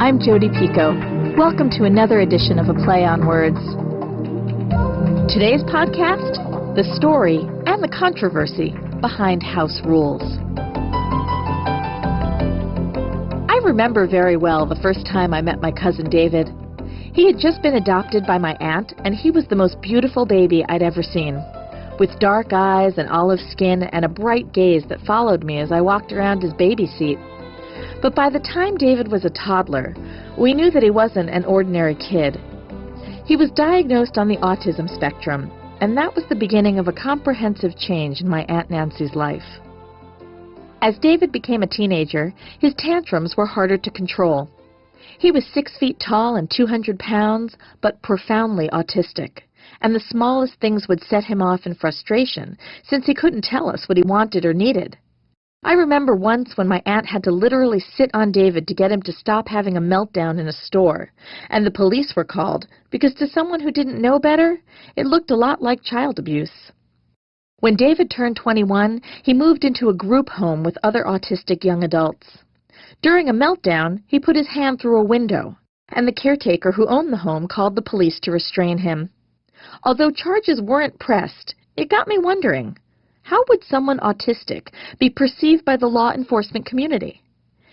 I'm Jodi Picoult. Welcome to another edition of A Play on Words. Today's podcast, the story and the controversy behind house rules. I remember very well the first time I met my cousin David. He had just been adopted by my aunt, and he was the most beautiful baby I'd ever seen, with dark eyes and olive skin and a bright gaze that followed me as I walked around his baby seat. But by the time David was a toddler, we knew that he wasn't an ordinary kid. He was diagnosed on the autism spectrum, and that was the beginning of a comprehensive change in my Aunt Nancy's life. As David became a teenager, his tantrums were harder to control. He was 6 feet tall and 200 pounds, but profoundly autistic, and the smallest things would set him off in frustration, since he couldn't tell us what he wanted or needed. I remember once when my aunt had to literally sit on David to get him to stop having a meltdown in a store, and the police were called because to someone who didn't know better, it looked a lot like child abuse. When David turned 21, he moved into a group home with other autistic young adults. During a meltdown, he put his hand through a window, and the caretaker who owned the home called the police to restrain him. Although charges weren't pressed, it got me wondering, how would someone autistic be perceived by the law enforcement community?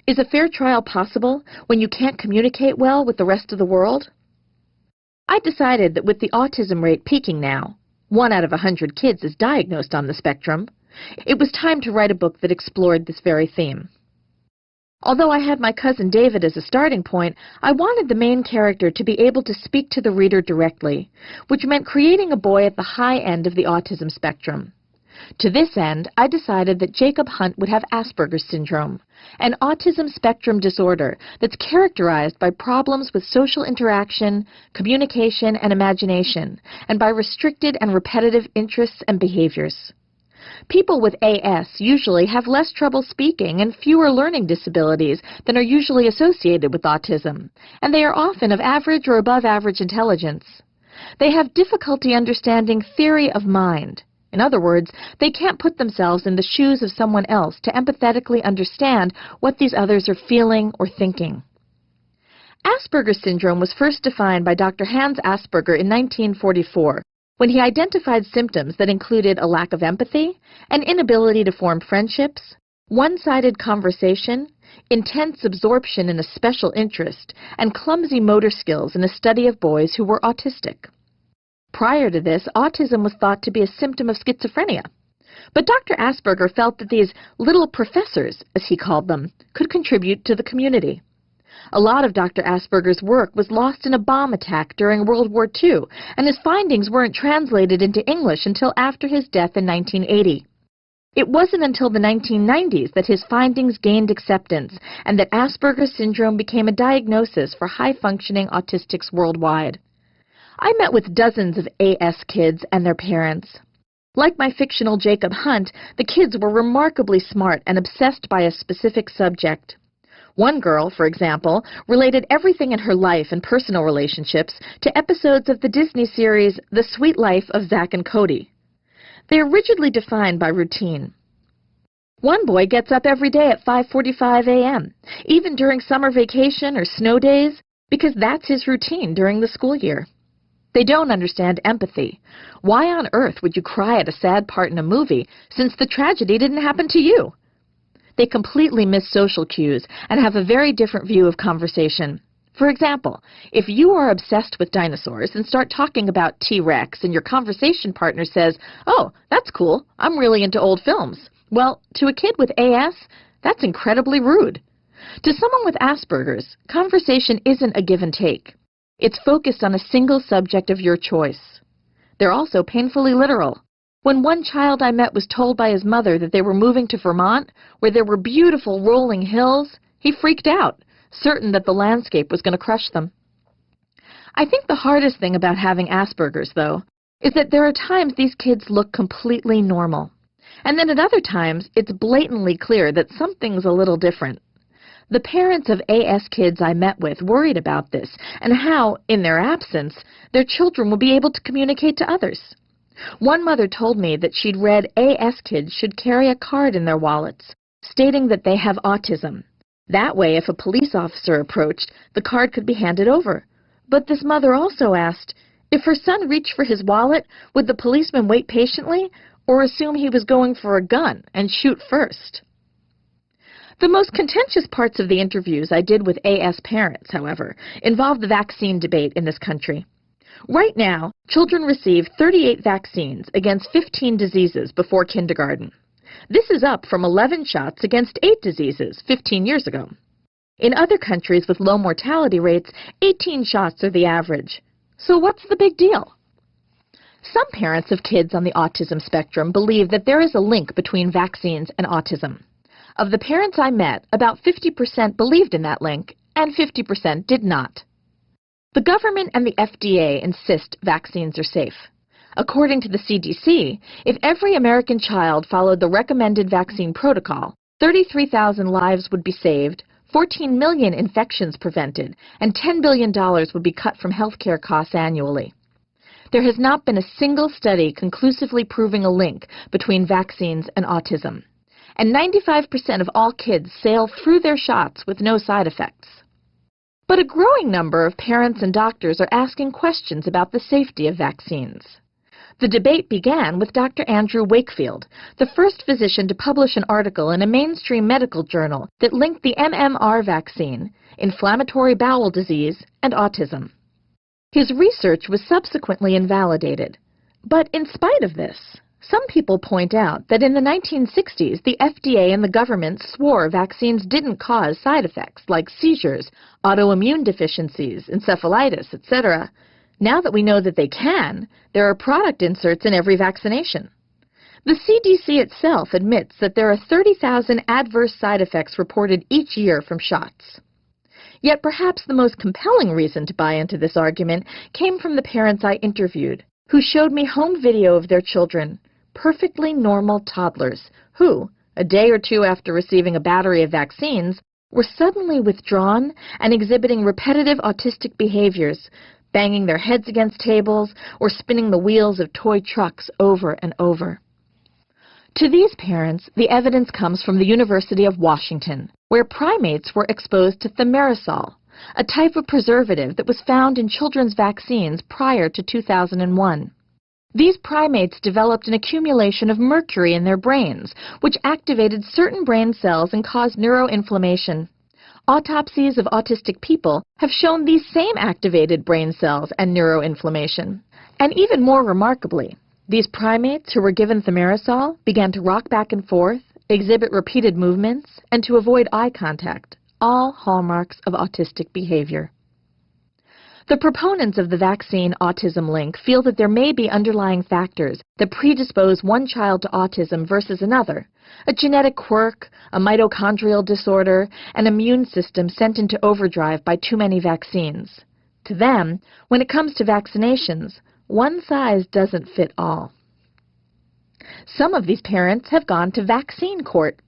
Is a fair trial possible when you can't communicate well with the rest of the world? I decided that with the autism rate peaking now, 1 out of 100 kids is diagnosed on the spectrum, it was time to write a book that explored this very theme. Although I had my cousin David as a starting point, I wanted the main character to be able to speak to the reader directly, which meant creating a boy at the high end of the autism spectrum. To this end, I decided that Jacob Hunt would have Asperger's syndrome, an autism spectrum disorder that's characterized by problems with social interaction, communication, and imagination, and by restricted and repetitive interests and behaviors. People with AS usually have less trouble speaking and fewer learning disabilities than are usually associated with autism, and they are often of average or above average intelligence. They have difficulty understanding theory of mind. In other words, they can't put themselves in the shoes of someone else to empathetically understand what these others are feeling or thinking. Asperger's syndrome was first defined by Dr. Hans Asperger in 1944, when he identified symptoms that included a lack of empathy, an inability to form friendships, one-sided conversation, intense absorption in a special interest, and clumsy motor skills in a study of boys who were autistic. Prior to this, autism was thought to be a symptom of schizophrenia. But Dr. Asperger felt that these little professors, as he called them, could contribute to the community. A lot of Dr. Asperger's work was lost in a bomb attack during World War II, and his findings weren't translated into English until after his death in 1980. It wasn't until the 1990s that his findings gained acceptance and that Asperger's syndrome became a diagnosis for high-functioning autistics worldwide. I met with dozens of AS kids and their parents. Like my fictional Jacob Hunt, the kids were remarkably smart and obsessed by a specific subject. One girl, for example, related everything in her life and personal relationships to episodes of the Disney series The Sweet Life of Zack and Cody. They are rigidly defined by routine. One boy gets up every day at 5:45 a.m., even during summer vacation or snow days, because that's his routine during the school year. They don't understand empathy. Why on earth would you cry at a sad part in a movie, since the tragedy didn't happen to you? They completely miss social cues and have a very different view of conversation. For example, if you are obsessed with dinosaurs and start talking about T-Rex and your conversation partner says, "Oh, that's cool, I'm really into old films." Well, to a kid with AS, that's incredibly rude. To someone with Asperger's, conversation isn't a give and take. It's focused on a single subject of your choice. They're also painfully literal. When one child I met was told by his mother that they were moving to Vermont, where there were beautiful rolling hills, he freaked out, certain that the landscape was going to crush them. I think the hardest thing about having Asperger's, though, is that there are times these kids look completely normal, and then at other times it's blatantly clear that something's a little different. The parents of AS kids I met with worried about this and how, in their absence, their children will be able to communicate to others. One mother told me that she'd read AS kids should carry a card in their wallets stating that they have autism, That way, if a police officer approached, the card could be handed over. But this mother also asked, if her son reached for his wallet, would the policeman wait patiently or assume he was going for a gun and shoot first? The most contentious parts of the interviews I did with AS parents, however, involved the vaccine debate in this country. Right now, children receive 38 vaccines against 15 diseases before kindergarten. This is up from 11 shots against 8 diseases 15 years ago. In other countries with low mortality rates, 18 shots are the average. So what's the big deal? Some parents of kids on the autism spectrum believe that there is a link between vaccines and autism. Of the parents I met, about 50% believed in that link, and 50% did not. The government and the FDA insist vaccines are safe. According to the CDC, if every American child followed the recommended vaccine protocol, 33,000 lives would be saved, 14 million infections prevented, and $10 billion would be cut from healthcare costs annually. There has not been a single study conclusively proving a link between vaccines and autism, and 95% of all kids sail through their shots with no side effects. But a growing number of parents and doctors are asking questions about the safety of vaccines. The debate began with Dr. Andrew Wakefield, the first physician to publish an article in a mainstream medical journal that linked the MMR vaccine, inflammatory bowel disease, and autism. His research was subsequently invalidated. But in spite of this, some people point out that in the 1960s, the FDA and the government swore vaccines didn't cause side effects like seizures, autoimmune deficiencies, encephalitis, etc. Now that we know that they can, there are product inserts in every vaccination. The CDC itself admits that there are 30,000 adverse side effects reported each year from shots. Yet perhaps the most compelling reason to buy into this argument came from the parents I interviewed, who showed me home video of their children, perfectly normal toddlers, who, a day or two after receiving a battery of vaccines, were suddenly withdrawn and exhibiting repetitive autistic behaviors, banging their heads against tables or spinning the wheels of toy trucks over and over. To these parents, the evidence comes from the University of Washington, where primates were exposed to thimerosal, a type of preservative that was found in children's vaccines prior to 2001. These primates developed an accumulation of mercury in their brains, which activated certain brain cells and caused neuroinflammation. Autopsies of autistic people have shown these same activated brain cells and neuroinflammation. And even more remarkably, these primates who were given thimerosal began to rock back and forth, exhibit repeated movements, and to avoid eye contact, all hallmarks of autistic behavior. The proponents of the vaccine autism link feel that there may be underlying factors that predispose one child to autism versus another, a genetic quirk, a mitochondrial disorder, an immune system sent into overdrive by too many vaccines. To them, when it comes to vaccinations, one size doesn't fit all. Some of these parents have gone to vaccine court.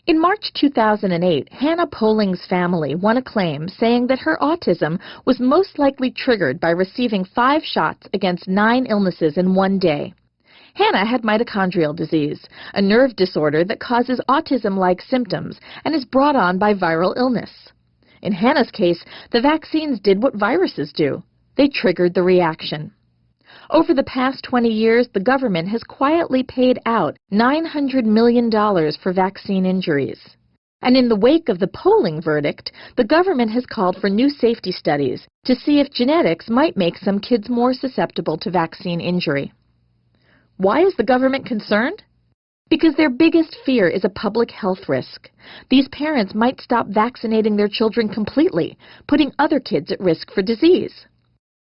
In March 2008, Hannah Polling's family won a claim saying that her autism was most likely triggered by receiving 5 shots against 9 illnesses in one day. Hannah had mitochondrial disease, a nerve disorder that causes autism-like symptoms and is brought on by viral illness. In Hannah's case, the vaccines did what viruses do. They triggered the reaction. Over the past 20 years, the government has quietly paid out $900 million for vaccine injuries. And in the wake of the polling verdict, the government has called for new safety studies to see if genetics might make some kids more susceptible to vaccine injury. Why is the government concerned? Because their biggest fear is a public health risk. These parents might stop vaccinating their children completely, putting other kids at risk for disease.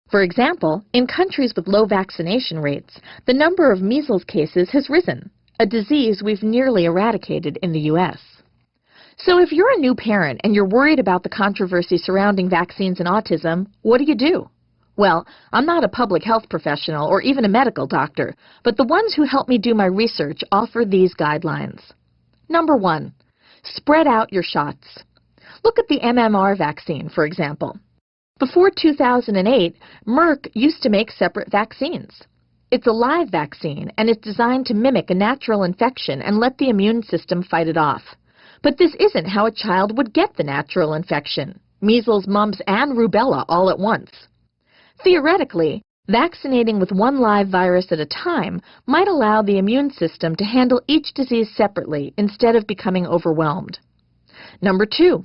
For example, in countries with low vaccination rates, the number of measles cases has risen, a disease we've nearly eradicated in the U.S. So if you're a new parent and you're worried about the controversy surrounding vaccines and autism, what do? Well, I'm not a public health professional or even a medical doctor, but the ones who help me do my research offer these guidelines. Number 1, spread out your shots. Look at the MMR vaccine, for example. Before 2008, Merck used to make separate vaccines. It's a live vaccine, and it's designed to mimic a natural infection and let the immune system fight it off. But this isn't how a child would get the natural infection, measles, mumps, and rubella all at once. Theoretically, vaccinating with one live virus at a time might allow the immune system to handle each disease separately instead of becoming overwhelmed. Number 2,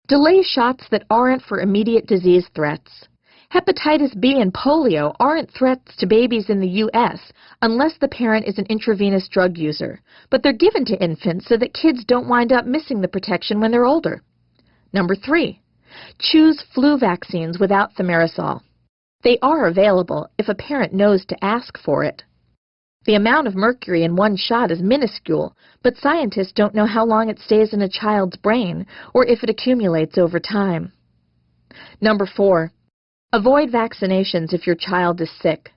delay shots that aren't for immediate disease threats. Hepatitis B and polio aren't threats to babies in the U.S. unless the parent is an intravenous drug user, but they're given to infants so that kids don't wind up missing the protection when they're older. Number 3, choose flu vaccines without thimerosal. They are available if a parent knows to ask for it. The amount of mercury in one shot is minuscule, but scientists don't know how long it stays in a child's brain or if it accumulates over time. Number 4, avoid vaccinations if your child is sick.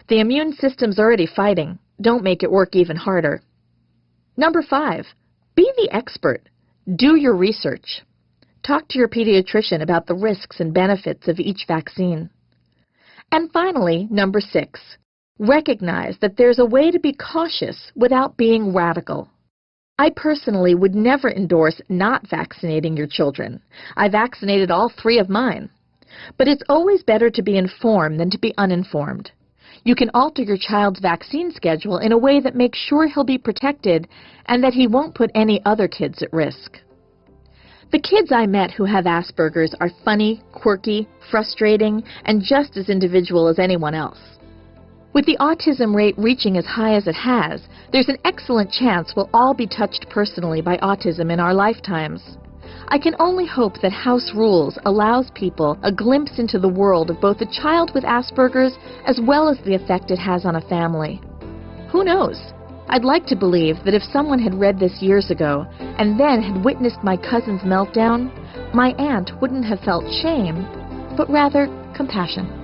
The immune system's already fighting. Don't make it work even harder. Number 5, be the expert. Do your research. Talk to your pediatrician about the risks and benefits of each vaccine. And finally, number 6, recognize that there's a way to be cautious without being radical. I personally would never endorse not vaccinating your children. I vaccinated all 3 of mine. But it's always better to be informed than to be uninformed. You can alter your child's vaccine schedule in a way that makes sure he'll be protected and that he won't put any other kids at risk. The kids I met who have Asperger's are funny, quirky, frustrating, and just as individual as anyone else. With the autism rate reaching as high as it has, there's an excellent chance we'll all be touched personally by autism in our lifetimes. I can only hope that House Rules allows people a glimpse into the world of both a child with Asperger's as well as the effect it has on a family. Who knows? I'd like to believe that if someone had read this years ago and then had witnessed my cousin's meltdown, my aunt wouldn't have felt shame, but rather compassion.